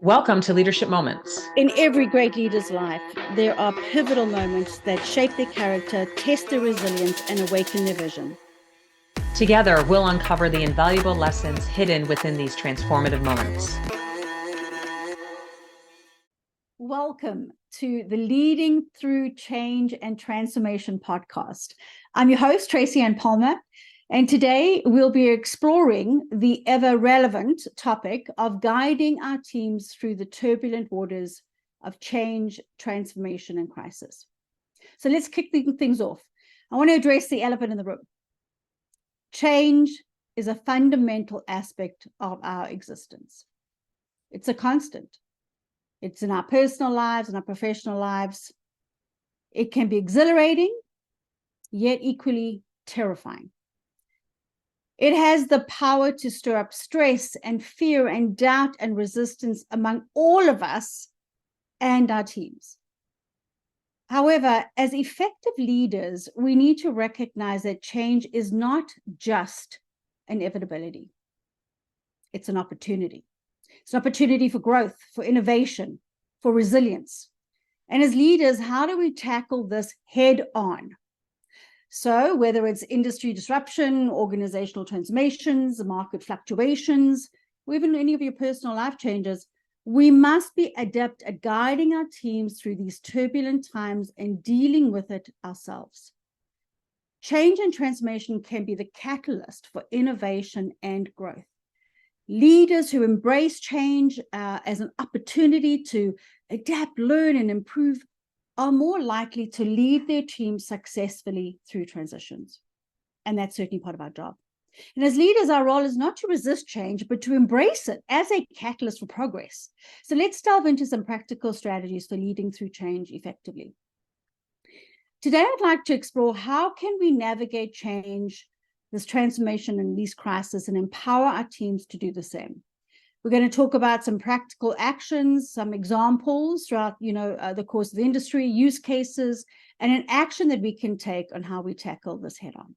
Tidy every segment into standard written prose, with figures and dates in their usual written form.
Welcome to Leadership Moments. In every great leader's life, there are pivotal moments that shape their character, test their resilience, and awaken their vision. Together, we'll uncover the invaluable lessons hidden within these transformative moments. Welcome to the Leading Through Change and Transformation podcast. I'm your host, Tracy Ann Palmer, and today we'll be exploring the ever-relevant topic of guiding our teams through the turbulent waters of change, transformation, and crisis. So let's kick things off. I want to address the elephant in the room. Change is a fundamental aspect of our existence. It's a constant. It's in our personal lives and our professional lives. It can be exhilarating, yet equally terrifying. It has the power to stir up stress and fear and doubt and resistance among all of us and our teams. However, as effective leaders, we need to recognize that change is not just an inevitability. It's an opportunity. It's an opportunity for growth, for innovation, for resilience. And as leaders, how do we tackle this head on? So whether it's industry disruption, organizational transformations, market fluctuations, or even any of your personal life changes, we must be adept at guiding our teams through these turbulent times and dealing with it ourselves. Change and transformation can be the catalyst for innovation and growth. Leaders who embrace change as an opportunity to adapt, learn, and improve are more likely to lead their teams successfully through transitions. And that's certainly part of our job. And as leaders, our role is not to resist change, but to embrace it as a catalyst for progress. So let's delve into some practical strategies for leading through change effectively. Today, I'd like to explore how can we navigate change, this transformation and these crises, and empower our teams to do the same. We're going to talk about some practical actions, some examples throughout, the course of the industry, use cases, and an action that we can take on how we tackle this head on.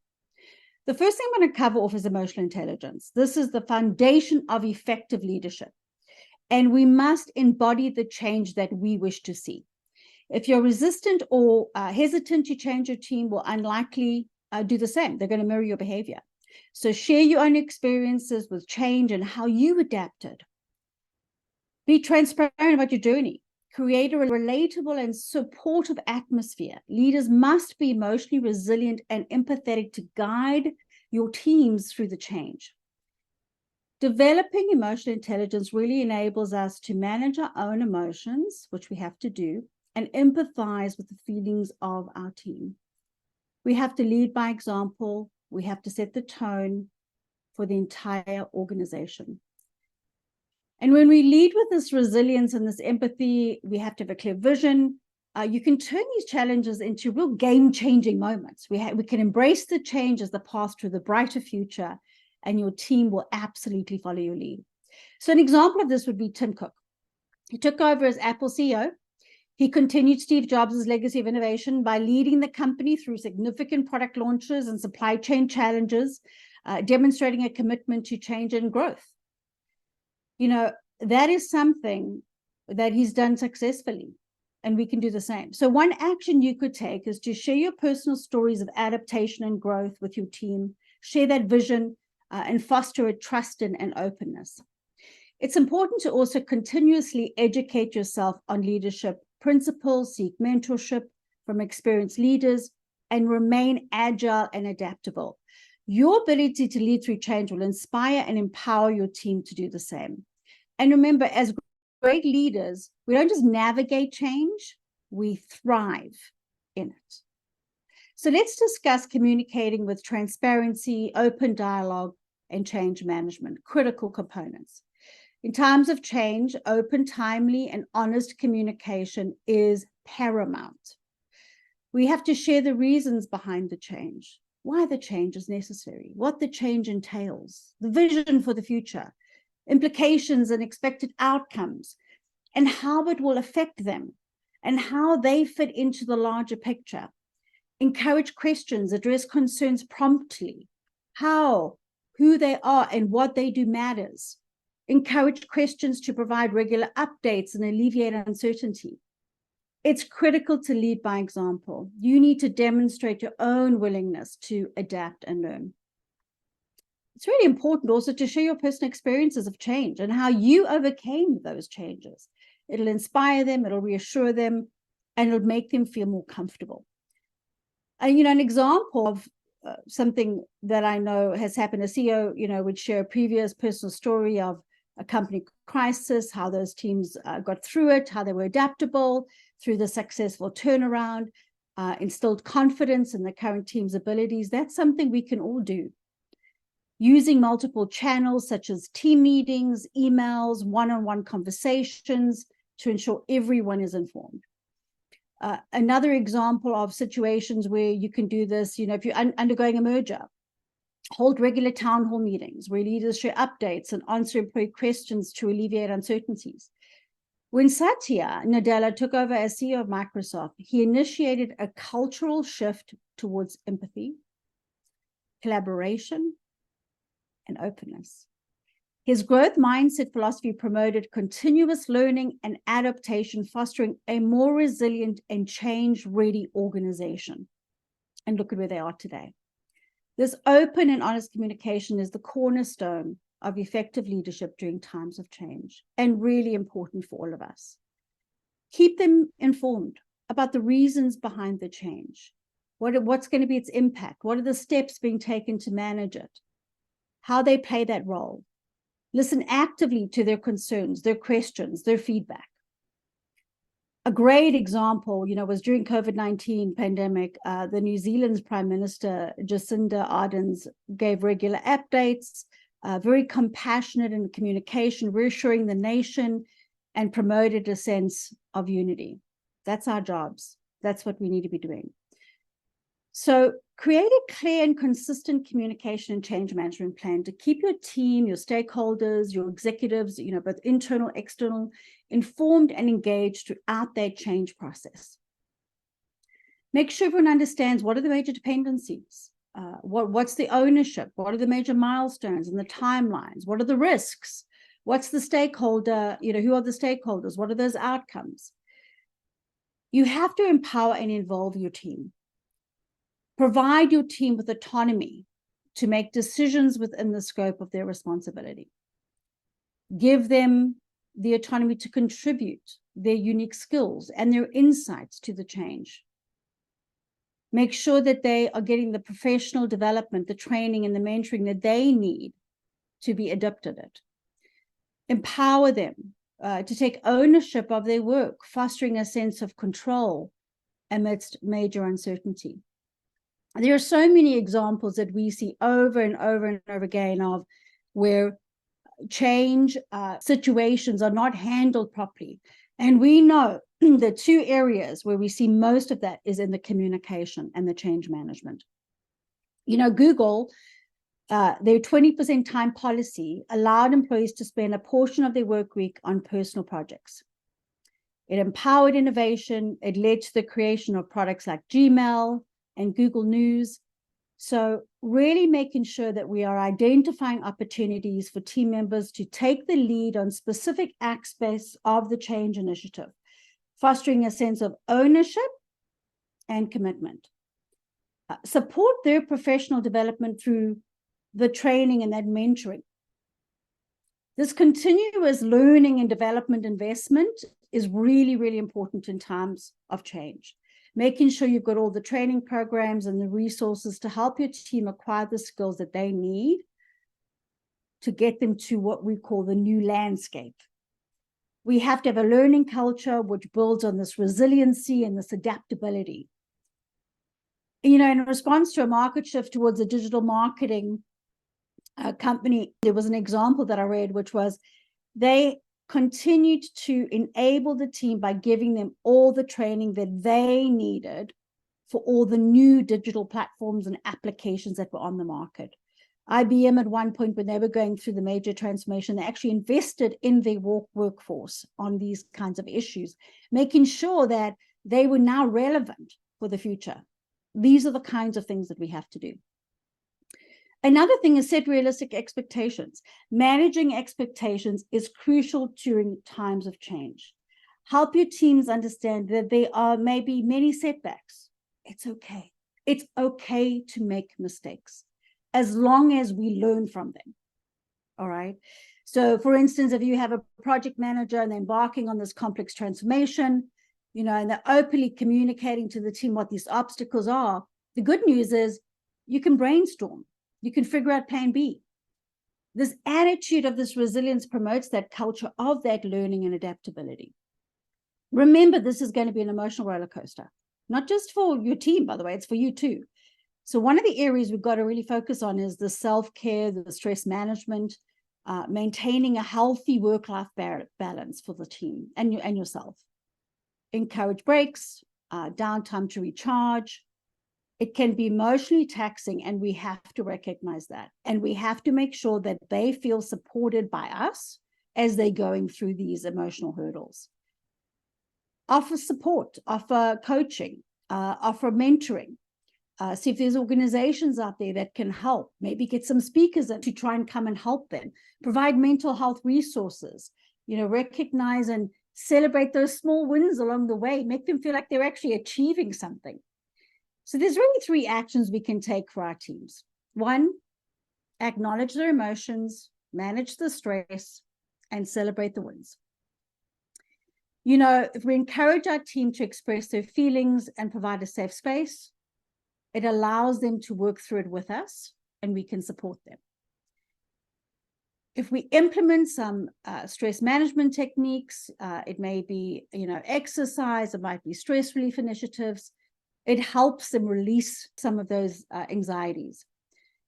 The first thing I'm going to cover off is emotional intelligence. This is the foundation of effective leadership, and we must embody the change that we wish to see. If you're resistant or hesitant to change, your team will unlikely do the same. They're going to mirror your behavior. So share your own experiences with change and how you adapted. Be transparent about your journey. Create a relatable and supportive atmosphere. Leaders must be emotionally resilient and empathetic to guide your teams through the change. Developing emotional intelligence really enables us to manage our own emotions, which we have to do, and empathize with the feelings of our team. We have to lead by example. We have to set the tone for the entire organization. And when we lead with this resilience and this empathy, we have to have a clear vision. You can turn these challenges into real game-changing moments. We can embrace the change as the path to the brighter future, and your team will absolutely follow your lead. So an example of this would be Tim Cook. He took over as Apple CEO. He continued Steve Jobs' legacy of innovation by leading the company through significant product launches and supply chain challenges, demonstrating a commitment to change and growth. That is something that he's done successfully, and we can do the same. So one action you could take is to share your personal stories of adaptation and growth with your team, share that vision, and foster a trust and openness. It's important to also continuously educate yourself on leadership principles, seek mentorship from experienced leaders, and remain agile and adaptable. Your ability to lead through change will inspire and empower your team to do the same. And remember, as great leaders, we don't just navigate change, we thrive in it. So let's discuss communicating with transparency, open dialogue, and change management, critical components. In times of change, open, timely, and honest communication is paramount. We have to share the reasons behind the change, why the change is necessary, what the change entails, the vision for the future, implications and expected outcomes, and how it will affect them, and how they fit into the larger picture. Encourage questions, address concerns promptly. How, who they are, and what they do matters. Encourage questions to provide regular updates and alleviate uncertainty. It's critical to lead by example. You need to demonstrate your own willingness to adapt and learn. It's really important also to share your personal experiences of change and how you overcame those changes. It'll inspire them, it'll reassure them, and it'll make them feel more comfortable. And, an example of something that I know has happened, a CEO, would share a previous personal story of a company crisis, how those teams got through it, how they were adaptable through the successful turnaround, instilled confidence in the current team's abilities. That's something we can all do. Using multiple channels such as team meetings, emails, one-on-one conversations to ensure everyone is informed. Another example of situations where you can do this, if you're undergoing a merger, hold regular town hall meetings where leaders share updates and answer employee questions to alleviate uncertainties. When Satya Nadella took over as CEO of Microsoft, he initiated a cultural shift towards empathy, collaboration, and openness. His growth mindset philosophy promoted continuous learning and adaptation, fostering a more resilient and change-ready organization. And look at where they are today. This open and honest communication is the cornerstone of effective leadership during times of change, and really important for all of us. Keep them informed about the reasons behind the change. What's going to be its impact? What are the steps being taken to manage it? How they play that role. Listen actively to their concerns, their questions, their feedback. A great example, was during COVID-19 pandemic, the New Zealand's Prime Minister, Jacinda Ardern, gave regular updates, very compassionate in communication, reassuring the nation, and promoted a sense of unity. That's our jobs. That's what we need to be doing. So create a clear and consistent communication and change management plan to keep your team, your stakeholders, your executives, both internal, external, informed and engaged throughout their change process. Make sure everyone understands what are the major dependencies, what's the ownership, what are the major milestones and the timelines, what are the risks, what's the stakeholder, who are the stakeholders, what are those outcomes. You have to empower and involve your team. Provide your team with autonomy to make decisions within the scope of their responsibility. Give them the autonomy to contribute their unique skills and their insights to the change. Make sure that they are getting the professional development, the training and the mentoring that they need to be adept at it. Empower them to take ownership of their work, fostering a sense of control amidst major uncertainty. There are so many examples that we see over and over and over again of where change situations are not handled properly. And we know the two areas where we see most of that is in the communication and the change management. Google, their 20% time policy allowed employees to spend a portion of their work week on personal projects. It empowered innovation. It led to the creation of products like Gmail and Google News. So really making sure that we are identifying opportunities for team members to take the lead on specific aspects of the change initiative, fostering a sense of ownership and commitment. Support their professional development through the training and that mentoring. This continuous learning and development investment is really, really important in times of change. Making sure you've got all the training programs and the resources to help your team acquire the skills that they need to get them to what we call the new landscape. We have to have a learning culture which builds on this resiliency and this adaptability. In response to a market shift towards a digital marketing company, there was an example that I read, which was they continued to enable the team by giving them all the training that they needed for all the new digital platforms and applications that were on the market. IBM at one point, when they were going through the major transformation, they actually invested in their workforce on these kinds of issues, making sure that they were now relevant for the future. These are the kinds of things that we have to do. Another thing is set realistic expectations. Managing expectations is crucial during times of change. Help your teams understand that there are maybe many setbacks. It's okay. It's okay to make mistakes as long as we learn from them. All right. So for instance, if you have a project manager and they're embarking on this complex transformation, and they're openly communicating to the team what these obstacles are, the good news is you can brainstorm. You can figure out plan B. This attitude of this resilience promotes that culture of that learning and adaptability. Remember, this is going to be an emotional roller coaster, not just for your team, by the way, it's for you too. So one of the areas we've got to really focus on is the self-care, the stress management, maintaining a healthy work-life balance for the team and yourself. Encourage breaks, downtime to recharge. It can be emotionally taxing, and we have to recognize that. And we have to make sure that they feel supported by us as they're going through these emotional hurdles. Offer support, offer coaching, offer mentoring. See if there's organizations out there that can help. Maybe get some speakers in to try and come and help them. Provide mental health resources. Recognize and celebrate those small wins along the way. Make them feel like they're actually achieving something. So there's really 3 actions we can take for our teams. 1, acknowledge their emotions, manage the stress, and celebrate the wins. If we encourage our team to express their feelings and provide a safe space, it allows them to work through it with us, and we can support them. If we implement some stress management techniques, it may be, exercise, it might be stress relief initiatives, it helps them release some of those anxieties.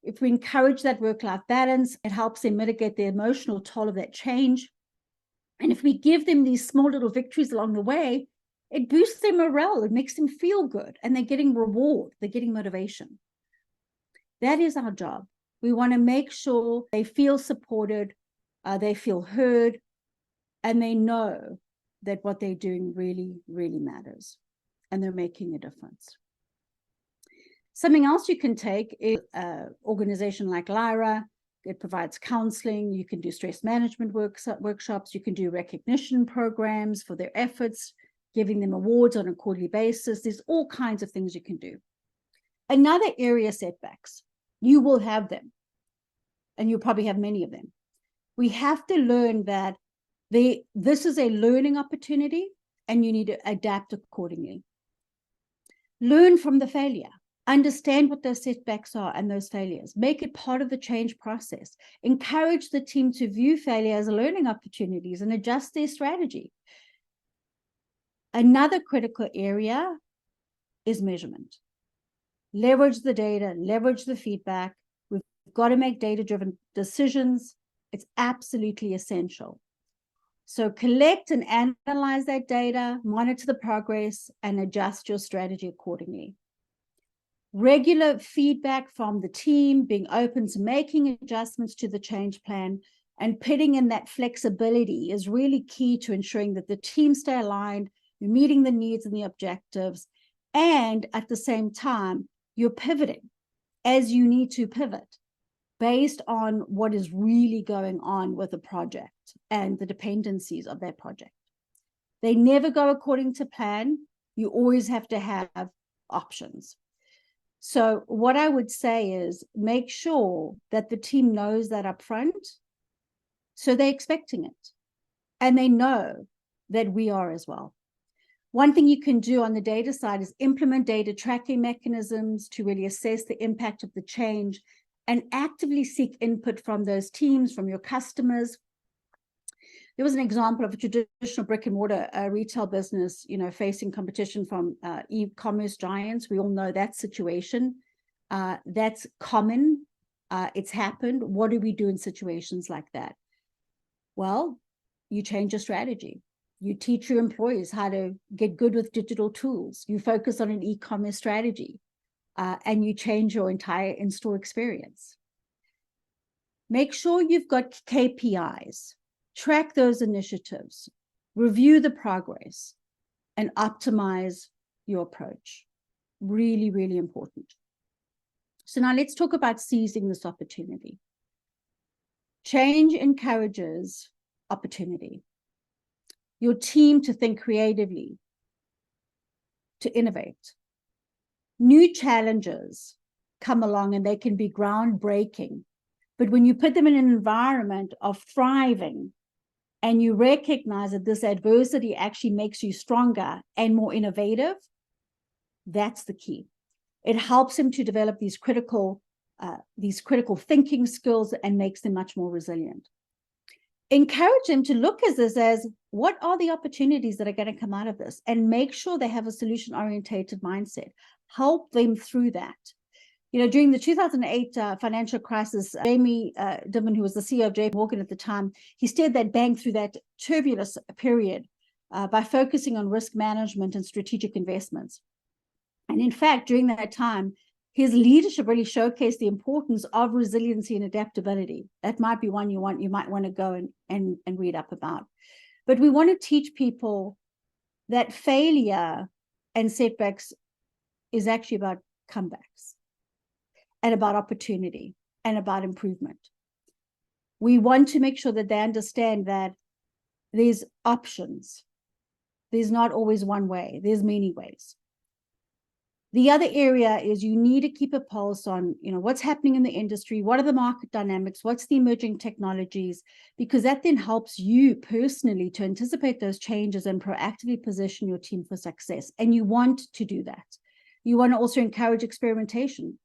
If we encourage that work-life balance, it helps them mitigate the emotional toll of that change. And if we give them these small little victories along the way, it boosts their morale, it makes them feel good, and they're getting reward, they're getting motivation. That is our job. We want to make sure they feel supported, they feel heard, and they know that what they're doing really, really matters, and they're making a difference. Something else you can take is an organization like Lyra. It provides counseling. You can do stress management workshops. You can do recognition programs for their efforts, giving them awards on a quarterly basis. There's all kinds of things you can do. Another area, setbacks. You will have them, and you'll probably have many of them. We have to learn that this is a learning opportunity, and you need to adapt accordingly. Learn from the failure. Understand what those setbacks are and those failures. Make it part of the change process. Encourage the team to view failure as learning opportunities and adjust their strategy. Another critical area is measurement. Leverage the data, leverage the feedback. We've got to make data-driven decisions. It's absolutely essential. So collect and analyze that data, monitor the progress, and adjust your strategy accordingly. Regular feedback from the team, being open to making adjustments to the change plan, and putting in that flexibility is really key to ensuring that the team stay aligned, you're meeting the needs and the objectives, and at the same time, you're pivoting as you need to pivot based on what is really going on with the project and the dependencies of that project. They never go according to plan. You always have to have options. So what I would say is make sure that the team knows that up front, so they're expecting it, and they know that we are as well. One thing you can do on the data side is implement data tracking mechanisms to really assess the impact of the change and actively seek input from those teams, from your customers. There was an example of a traditional brick and mortar retail business, facing competition from e-commerce giants. We all know that situation. That's common. It's happened. What do we do in situations like that? Well, you change your strategy. You teach your employees how to get good with digital tools. You focus on an e-commerce strategy, and you change your entire in-store experience. Make sure you've got KPIs. Track those initiatives, review the progress, and optimize your approach. Really, really important. So now let's talk about seizing this opportunity. Change encourages opportunity. Your team to think creatively, to innovate. New challenges come along and they can be groundbreaking. But when you put them in an environment of thriving and you recognize that this adversity actually makes you stronger and more innovative, that's the key. It helps them to develop these critical thinking skills and makes them much more resilient. Encourage them to look at this as, what are the opportunities that are going to come out of this? And make sure they have a solution-oriented mindset. Help them through that. You know, during the 2008 financial crisis, Jamie Dimon, who was the CEO of JP Morgan at the time, he steered that bank through that turbulent period by focusing on risk management and strategic investments. And in fact, during that time, his leadership really showcased the importance of resiliency and adaptability. That might be one you might want to go and read up about. But we want to teach people that failure and setbacks is actually about comebacks and about opportunity and about improvement. We want to make sure that they understand that there's options. There's not always one way. There's many ways. The other area is you need to keep a pulse on, what's happening in the industry, what are the market dynamics, what's the emerging technologies, because that then helps you personally to anticipate those changes and proactively position your team for success. And you want to do that. You want to also encourage experimentation.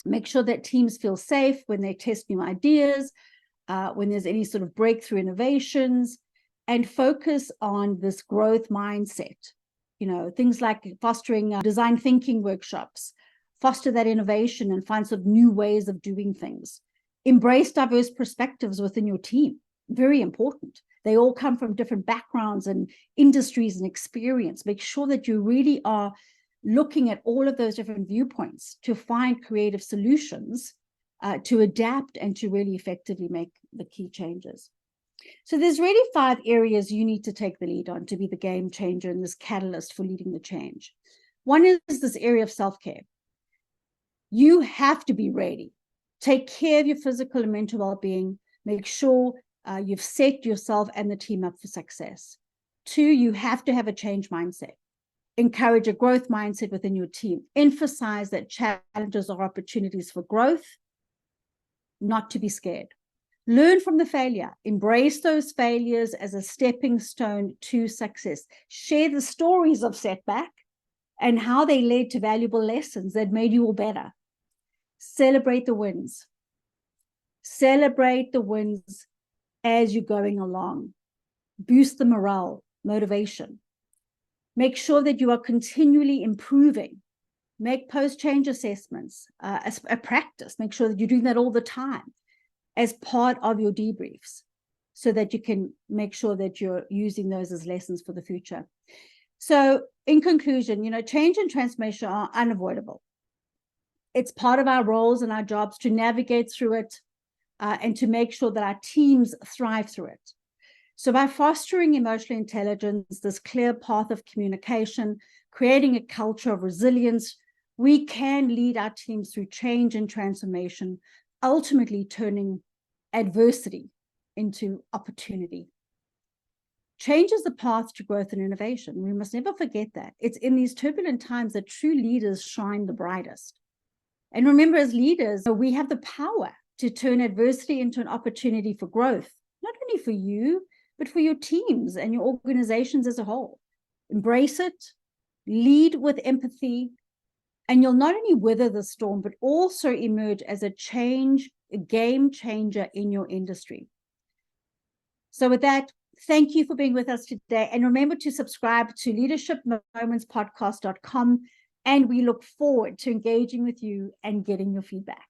Make sure that teams feel safe when they test new ideas, when there's any sort of breakthrough innovations, and focus on this growth mindset. Things like fostering design thinking workshops, foster that innovation and find some new ways of doing things. Embrace diverse perspectives within your team. Very important. They all come from different backgrounds and industries and experience. Make sure that you really are looking at all of those different viewpoints to find creative solutions, to adapt and to really effectively make the key changes. So there's really 5 areas you need to take the lead on to be the game changer and this catalyst for leading the change. One is this area of self-care. You have to be ready. Take care of your physical and mental well-being. Make sure you've set yourself and the team up for success. 2, you have to have a change mindset. Encourage a growth mindset within your team. Emphasize that challenges are opportunities for growth, not to be scared. Learn from the failure. Embrace those failures as a stepping stone to success. Share the stories of setback and how they led to valuable lessons that made you all better. Celebrate the wins. Celebrate the wins as you're going along. Boost the morale, motivation. Make sure that you are continually improving. Make post-change assessments a practice. Make sure that you're doing that all the time as part of your debriefs so that you can make sure that you're using those as lessons for the future. So in conclusion, change and transformation are unavoidable. It's part of our roles and our jobs to navigate through it and to make sure that our teams thrive through it. So by fostering emotional intelligence, this clear path of communication, creating a culture of resilience, we can lead our teams through change and transformation, ultimately turning adversity into opportunity. Change is the path to growth and innovation. We must never forget that. It's in these turbulent times that true leaders shine the brightest. And remember, as leaders, we have the power to turn adversity into an opportunity for growth, not only for you, but for your teams and your organizations as a whole. Embrace it, lead with empathy, and you'll not only weather the storm, but also emerge as a game changer in your industry. So with that, thank you for being with us today. And remember to subscribe to leadershipmomentspodcast.com. And we look forward to engaging with you and getting your feedback.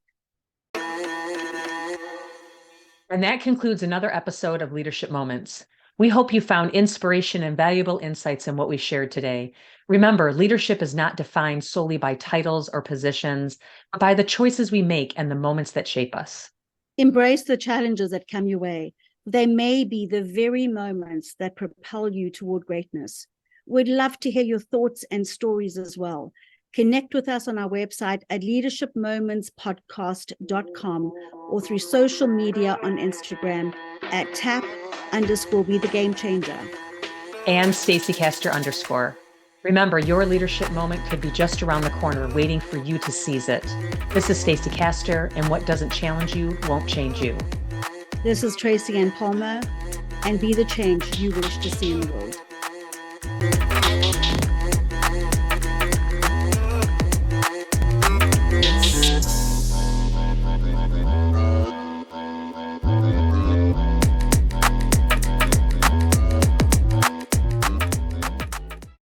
And that concludes another episode of Leadership Moments. We hope you found inspiration and valuable insights in what we shared today. Remember, leadership is not defined solely by titles or positions, but by the choices we make and the moments that shape us. Embrace the challenges that come your way. They may be the very moments that propel you toward greatness. We'd love to hear your thoughts and stories as well. Connect with us on our website at leadershipmomentspodcast.com or through social media on Instagram at tap_be the game changer. And Stacy_Caster_. Remember, your leadership moment could be just around the corner, waiting for you to seize it. This is Stacy Caster, and what doesn't challenge you won't change you. This is Tracy Ann Palmer, and be the change you wish to see in the world.